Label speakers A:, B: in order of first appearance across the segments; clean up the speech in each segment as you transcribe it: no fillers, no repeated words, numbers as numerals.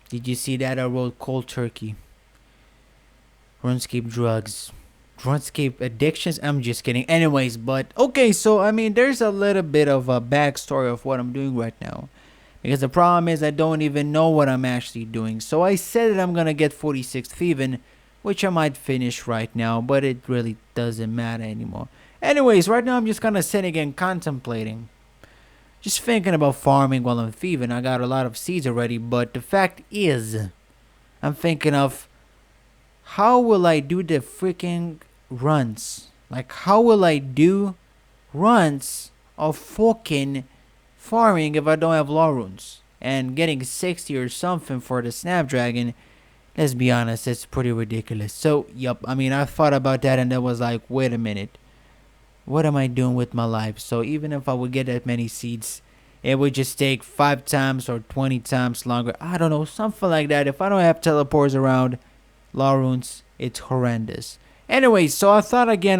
A: Did you see that? I wrote cold turkey. RuneScape drugs. RuneScape addictions? I'm just kidding. Anyways, but okay, so I mean, there's a little bit of a backstory of what I'm doing right now. Because the problem is I don't even know what I'm actually doing. So I said that I'm gonna get 46th even, which I might finish right now, but it really doesn't matter anymore. Anyways, right now I'm just kind of sitting and contemplating. Just thinking about farming while I'm thieving. I got a lot of seeds already, but the fact is, I'm thinking of how will I do the freaking runs? Like, how will I do runs of fucking farming if I don't have law runes? And getting 60 or something for the Snapdragon, let's be honest, it's pretty ridiculous. So, yup, I mean, I thought about that and I was like, wait a minute. What am I doing with my life? So, even if I would get that many seeds, it would just take 5 times or 20 times longer. I don't know, something like that. If I don't have teleports around, law runes, it's horrendous. Anyway, so I thought again,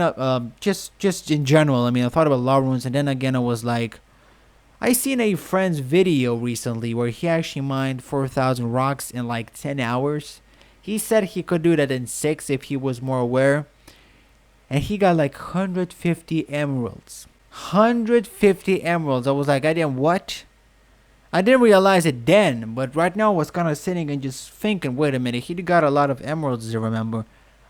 A: just in general. I mean, I thought about law runes, and then again, I was like, I seen a friend's video recently where he actually mined 4,000 rocks in like 10 hours. He said he could do that in 6 if he was more aware, and he got like 150 emeralds. 150 emeralds. I was like, I didn't what? I didn't realize it then, but right now I was kind of sitting and just thinking, wait a minute, he got a lot of emeralds, I remember.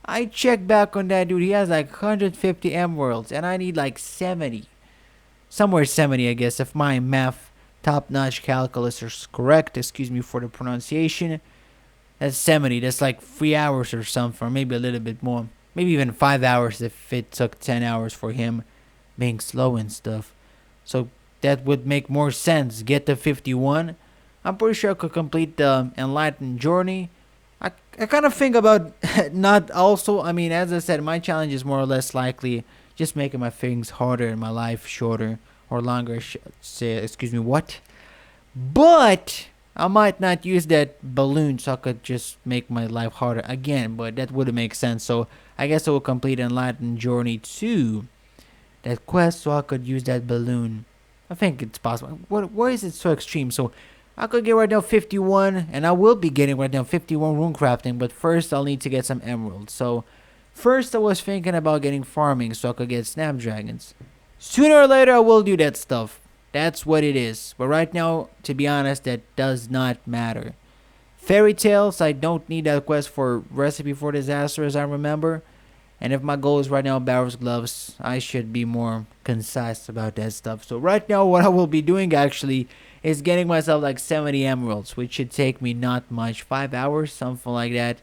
A: I checked back on that dude, he has like 150 emeralds, and I need like 70. Somewhere 70, I guess, if my math top-notch calculus is correct, excuse me for the pronunciation. That's 70, that's like 3 hours or something, or maybe a little bit more. Maybe even 5 hours if it took 10 hours for him being slow and stuff. So that would make more sense. Get to 51. I'm pretty sure I could complete the Enlightened Journey. I kind of think about not also, I mean, as I said, my challenge is more or less likely just making my things harder and my life shorter or longer. Excuse me, what? But I might not use that balloon so I could just make my life harder again, but that wouldn't make sense. So I guess I will complete Enlightened Journey 2, that quest, so I could use that balloon. I think it's possible. Why is it so extreme? So I could get right now 51, and I will be getting right now 51 rune crafting, but first I'll need to get some emeralds. So first I was thinking about getting farming so I could get snapdragons. Sooner or later I will do that stuff. That's what it is. But right now, to be honest, that does not matter. Fairy tales, I don't need that quest for recipe for disaster as I remember. And if my goal is right now Barrow's Gloves, I should be more concise about that stuff. So right now what I will be doing actually is getting myself like 70 emeralds, which should take me not much, 5 hours, something like that.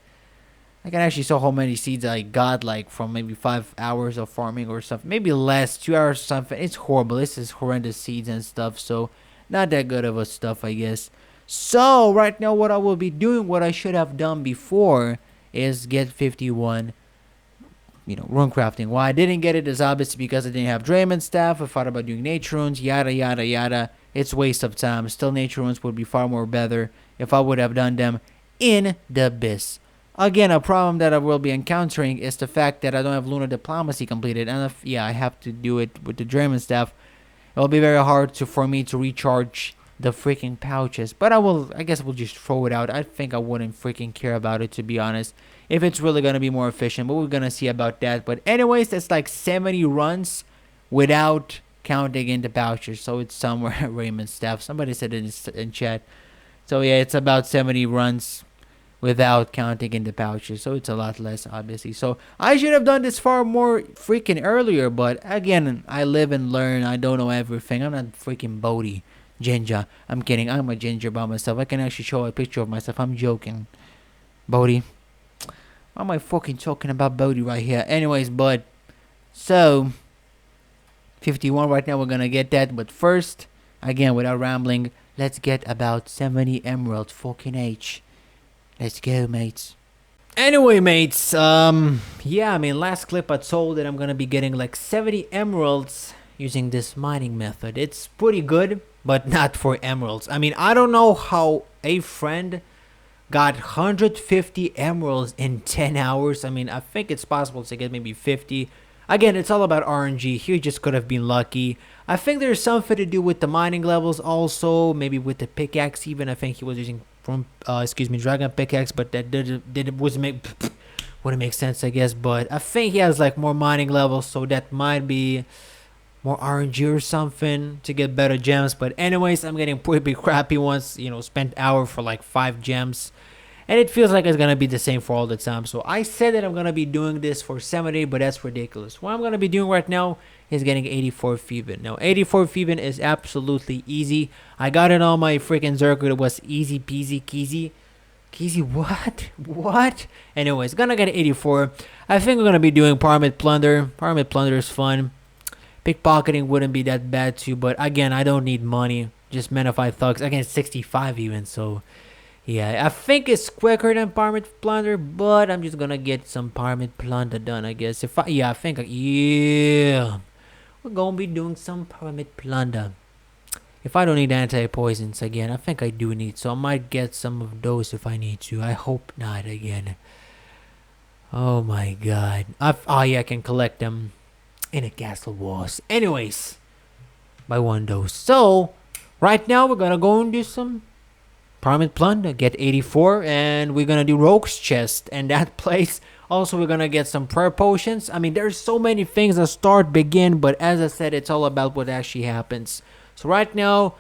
A: I can actually show how many seeds I got, like from maybe 5 hours of farming or something. Maybe less, 2 hours or something. It's horrible. This is horrendous seeds and stuff, so not that good of a stuff, I guess. So right now what I will be doing, what I should have done before, is get 51 rune crafting. Why I didn't get it is obviously because I didn't have Draymond staff. I thought about doing nature runes, yada yada yada. It's a waste of time. Still, nature runes would be far more better if I would have done them in the abyss. Again, a problem that I will be encountering is the fact that I don't have lunar diplomacy completed, and if I have to do it with the Draymond staff, it'll be very hard for me to recharge the freaking pouches. But I guess we'll just throw it out. I think I wouldn't freaking care about it, to be honest, if it's really going to be more efficient, but we're going to see about that. But anyways, that's like 70 runs without counting in the pouches, so it's somewhere Raymond's staff. Somebody said it in chat. So yeah, it's about 70 runs without counting in the pouches, so it's a lot less, obviously. So I should have done this far more freaking earlier, but again, I live and learn. I don't know everything. I'm not freaking Bodhi Ginger. I'm kidding. I'm a ginger by myself. I can actually show a picture of myself. I'm joking. Bodhi. Why am I fucking talking about Bodhi right here? Anyways, but so 51 right now, we're gonna get that. But first, again, without rambling, let's get about 70 emeralds. Fucking H. Let's go, mates. Anyway, mates, yeah, I mean, last clip I told that I'm gonna be getting like 70 emeralds using this mining method. It's pretty good, but not for emeralds. I mean, I don't know how a friend got 150 emeralds in 10 hours. I mean, I think it's possible to get maybe 50. Again, it's all about RNG. He just could have been lucky. I think there's something to do with the mining levels also, maybe with the pickaxe even. I think he was using from excuse me, dragon pickaxe, but that did wasn't make wouldn't make sense, I guess. But I think he has like more mining levels, so that might be more RNG or something to get better gems. But anyways, I'm getting pretty crappy ones. You know, spent hour for like 5 gems, and it feels like it's gonna be the same for all the time. So I said that I'm gonna be doing this for 70, but that's ridiculous. What I'm gonna be doing right now is getting 84 Feven. Now 84 Feven is absolutely easy. I got it on my freaking Zergo. It was easy peasy keezy. Keezy, what? What? Anyways, gonna get 84. I think I'm gonna be doing Pyramid Plunder. Pyramid Plunder is fun. Pickpocketing wouldn't be that bad too, but again, I don't need money. Just Menify Thugs. Again, 65 even, so yeah, I think it's quicker than Pyramid Plunder, but I'm just gonna get some Pyramid Plunder done, I guess. Yeah, I think, yeah, we're gonna be doing some Pyramid Plunder. If I don't need anti-poisons again, I think I do need, so I might get some of those if I need to. I hope not again. Oh my god. Oh yeah, I can collect them in a castle walls. Anyways, by one dose. So, right now we're gonna go and do some Pyramid Plunder, get 84, and we're gonna do Rogue's Chest, and that place. Also, we're gonna get some prayer potions. I mean, there's so many things that start, begin, but as I said, it's all about what actually happens. So right now,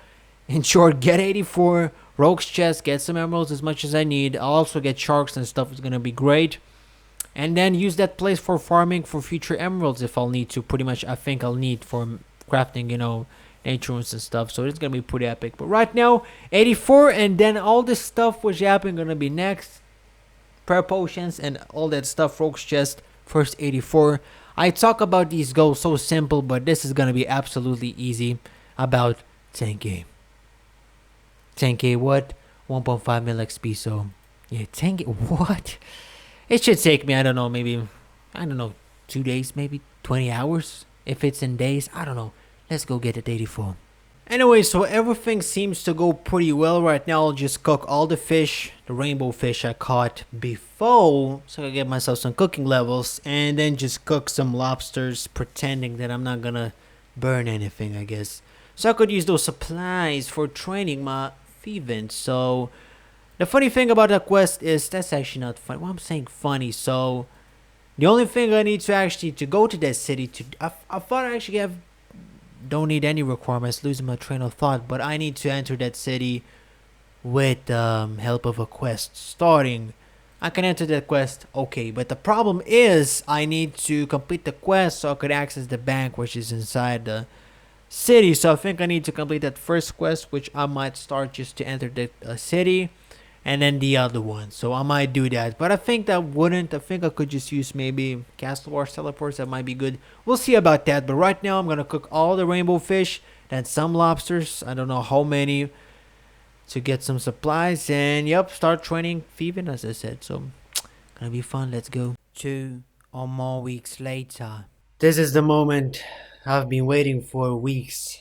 A: in short, get 84, Rogue's Chest, get some emeralds as much as I need. I'll also get sharks and stuff. It's gonna be great. And then use that place for farming for future emeralds if I'll need to. Pretty much, I think I'll need for crafting, you know, nature runes and stuff. So it's gonna be pretty epic. But right now, 84, and then all this stuff which happened gonna be next. Prayer potions and all that stuff. Rogue's Chest, first 84. I talk about these goals so simple, but this is gonna be absolutely easy. About 10k. 10k what? 1.5 mil XP, so yeah, 10k, what? It should take me, I don't know, maybe, I don't know, 2 days, maybe 20 hours, if it's in days, I don't know. Let's go get it 84. Anyway, so everything seems to go pretty well right now. I'll just cook all the fish, the rainbow fish I caught before, so I can get myself some cooking levels, and then just cook some lobsters, pretending that I'm not gonna burn anything, I guess. So I could use those supplies for training my Feven. So the funny thing about that quest is that's actually not funny. Well, I'm saying funny. So the only thing I need to go to that city to I thought I actually don't need any requirements. Losing my train of thought, but I need to enter that city with help of a quest starting. I can enter that quest, okay, but the problem is I need to complete the quest so I could access the bank, which is inside the city. So I think I need to complete that first quest, which I might start just to enter the city, and then the other one. So I might do that, but I think that wouldn't. I think I could just use maybe Castle Wars teleports. That might be good. We'll see about that. But right now I'm gonna cook all the rainbow fish, then some lobsters. I don't know how many, to get some supplies, and yep, start training Feven as I said. So gonna be fun. Let's go. 2 or more weeks later. This is the moment I've been waiting for weeks.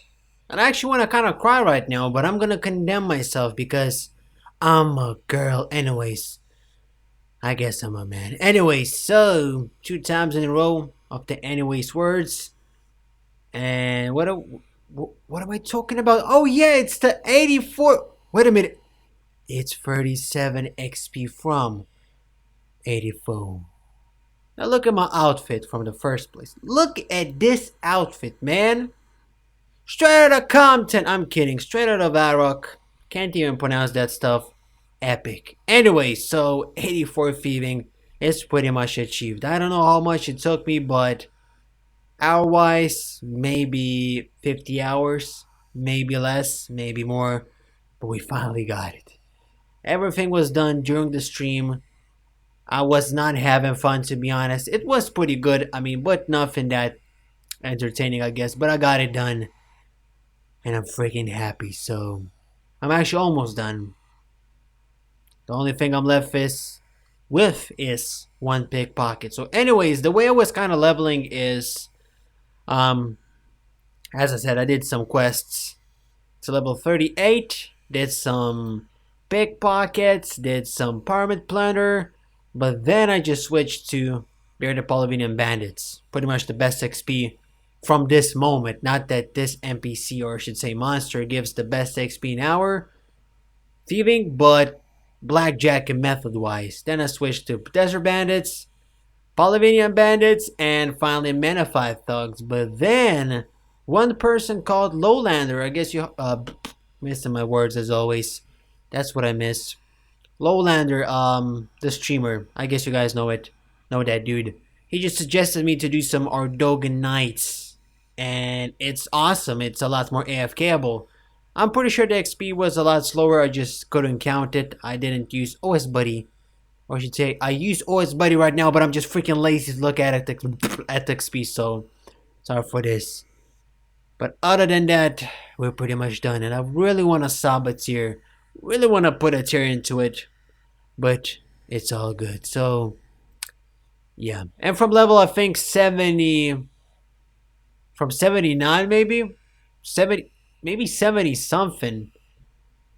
A: And I actually want to kind of cry right now, but I'm gonna condemn myself because I'm a girl. Anyways, I guess I'm a man. Anyways, so 2 times in a row of the anyways words. And what am I talking about? Oh yeah, it's the 84. Wait a minute. It's 37 XP from 84. Now look at my outfit from the first place. Look at this outfit, man. Straight out of Compton. I'm kidding. Straight out of Varrock. Can't even pronounce that stuff. Epic. Anyway, so 84 thieving is pretty much achieved. I don't know how much it took me, but hour-wise, maybe 50 hours. Maybe less, maybe more. But we finally got it. Everything was done during the stream. I was not having fun, to be honest. It was pretty good, I mean, but nothing that entertaining, I guess. But I got it done, and I'm freaking happy. So I'm actually almost done. The only thing I'm left with is 1 pickpocket. So anyways, the way I was kind of leveling is, as I said, I did some quests to level 38. Did some pickpockets. Did some pyramid planter. But then I just switched to They're the Polyvenian Bandits. Pretty much the best XP from this moment. Not that this NPC, or I should say monster, gives the best XP in our thieving, but blackjack and method wise. Then I switched to desert bandits, Bolivian bandits, and finally Manified thugs. But then one person called Lowlander. I guess you missing my words as always. That's what I miss. Lowlander, the streamer. I guess you guys know it. Know that dude. He just suggested me to do some Ardogan Knights. And it's awesome. It's a lot more AFKable. I'm pretty sure the XP was a lot slower. I just couldn't count it. I didn't use OS Buddy. Or I should say, I use OS Buddy right now, but I'm just freaking lazy to look at the XP. So, sorry for this. But other than that, we're pretty much done. And I really want to sub a tier. Really want to put a tier into it. But it's all good. So, yeah. And from level, I think 70... From 79 maybe? 70... Maybe 70 something.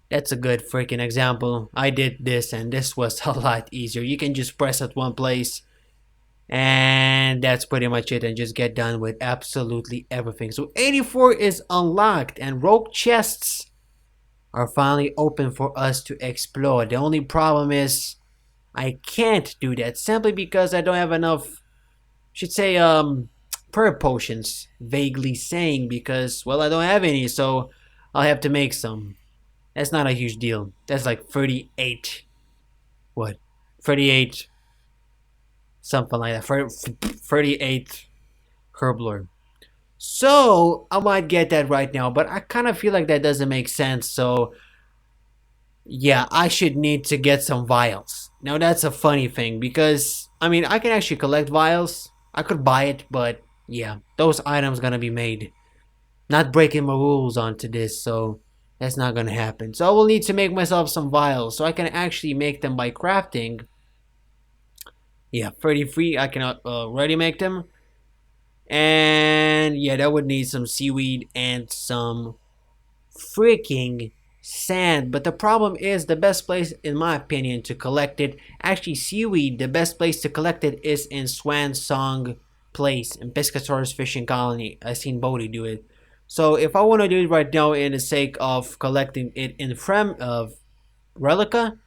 A: That's a good freaking example. I did this and this was a lot easier. You can just press at one place. And that's pretty much it. And just get done with absolutely everything. So 84 is unlocked. And rogue chests are finally open for us to explore. The only problem is I can't do that simply because I don't have enough, should say, prayer potions. Vaguely saying because, well, I don't have any, so I'll have to make some. That's not a huge deal. That's like 38. What? 38. Something like that. 38 herblore. So I might get that right now, but I kind of feel like that doesn't make sense. So yeah, I should need to get some vials. Now that's a funny thing because I mean I can actually collect vials. I could buy it, but yeah, those items gonna be made. Not breaking my rules onto this, so that's not gonna happen. So I will need to make myself some vials so I can actually make them by crafting. Yeah, 33. I can already make them. And yeah, that would need some seaweed and some freaking sand. But the problem is the best place, in my opinion, to collect it. Actually, seaweed, the best place to collect it is in Swan Song Place in Piscator's Fishing Colony. I've seen Bodhi do it. So if I want to do it right now in the sake of collecting it in Frem of Relica,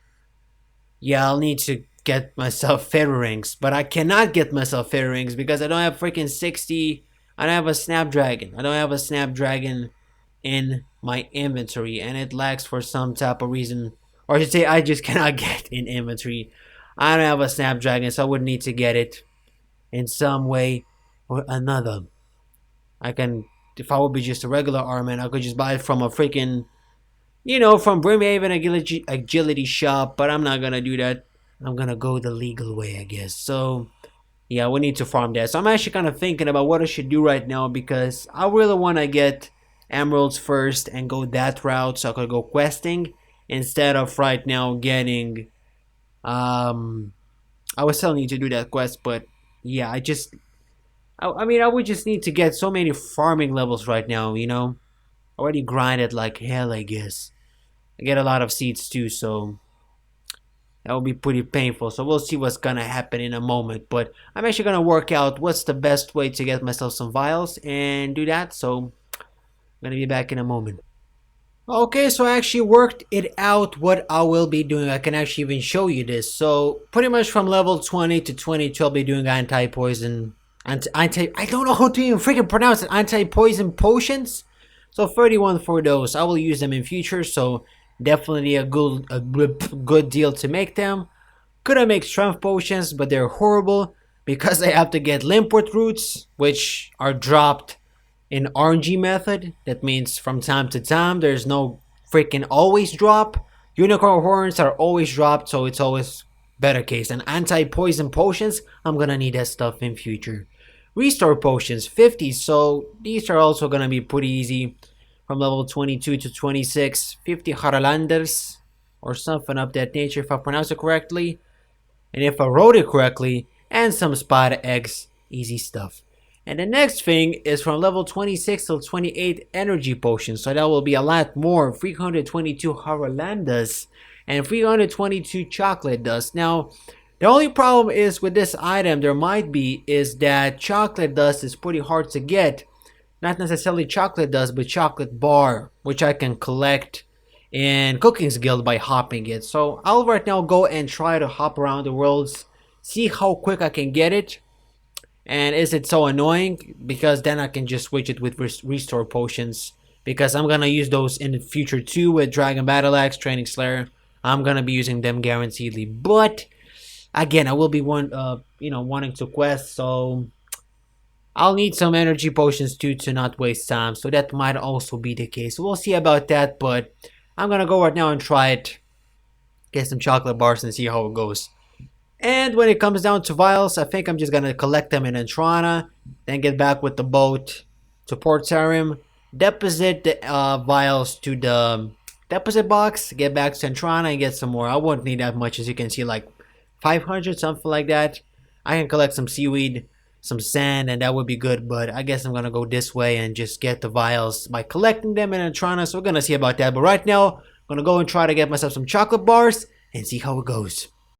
A: yeah, I'll need to get myself fairy rings. But I cannot get myself fairy rings because I don't have freaking 60. I don't have a snapdragon. I don't have a snapdragon in my inventory, and it lacks for some type of reason. Or I should say I just cannot get in inventory. I don't have a snapdragon, so I would need to get it in some way or another. I can, if I would be just a regular Ironman, I could just buy it from a freaking, you know, from Brimhaven agility shop, but I'm not gonna do that. I'm gonna go the legal way, I guess. So yeah, we need to farm that. So I'm actually kind of thinking about what I should do right now because I really want to get emeralds first and go that route so I could go questing instead of right now getting I was telling you to do that quest, but yeah, I mean I would just need to get so many farming levels right now, you know. Already grinded like hell, I guess. I get a lot of seeds too, so that will be pretty painful. So we'll see what's gonna happen in a moment. But I'm actually gonna work out what's the best way to get myself some vials and do that. So I'm gonna be back in a moment. Okay, so I actually worked it out what I will be doing. I can actually even show you this. So pretty much from level 20 to 22, I'll be doing anti-poison, I don't know how to even freaking pronounce it, anti-poison potions. So 31 for those. I will use them in future, so definitely a good deal to make them. Could I make strength potions, but they're horrible because I have to get limport roots, which are dropped in RNG method. That means from time to time, there's no freaking always drop. Unicorn horns are always dropped, so it's always better case. And anti-poison potions, I'm gonna need that stuff in future. Restore potions, 50, so these are also gonna be pretty easy. From level 22 to 26, 50 Haralanders, or something of that nature if I pronounce it correctly. And if I wrote it correctly, and some spider eggs, easy stuff. And the next thing is from level 26 till 28 energy potions. So that will be a lot more. 322 Haralandas and 322 chocolate dust. Now, the only problem is with this item there might be is that chocolate dust is pretty hard to get. Not necessarily chocolate dust, but chocolate bar, which I can collect
B: in Cooking's Guild by hopping it. So I'll right now go and try to hop around the worlds, see how quick I can get it. And is it so annoying? Because then I can just switch it with restore potions. Because I'm gonna use those in the future too with Dragon Battle Axe, Training Slayer. I'm gonna be using them guaranteedly. But again, I will be wanting to quest, so I'll need some energy potions too to not waste time. So that might also be the case. We'll see about that. But I'm gonna go right now and try it. Get some chocolate bars and see how it goes. And when it comes down to vials, I think I'm just gonna collect them in Entrana, then get back with the boat to Port Sarim, deposit the vials to the deposit box, get back to Entrana and get some more. I won't need that much, as you can see, like 500, something like that. I can collect some seaweed, some sand, and that would be good, but I guess I'm gonna go this way and just get the vials by collecting them in Entrana, so we're gonna see about that. But right now, I'm gonna go and try to get myself some chocolate bars and see how it goes.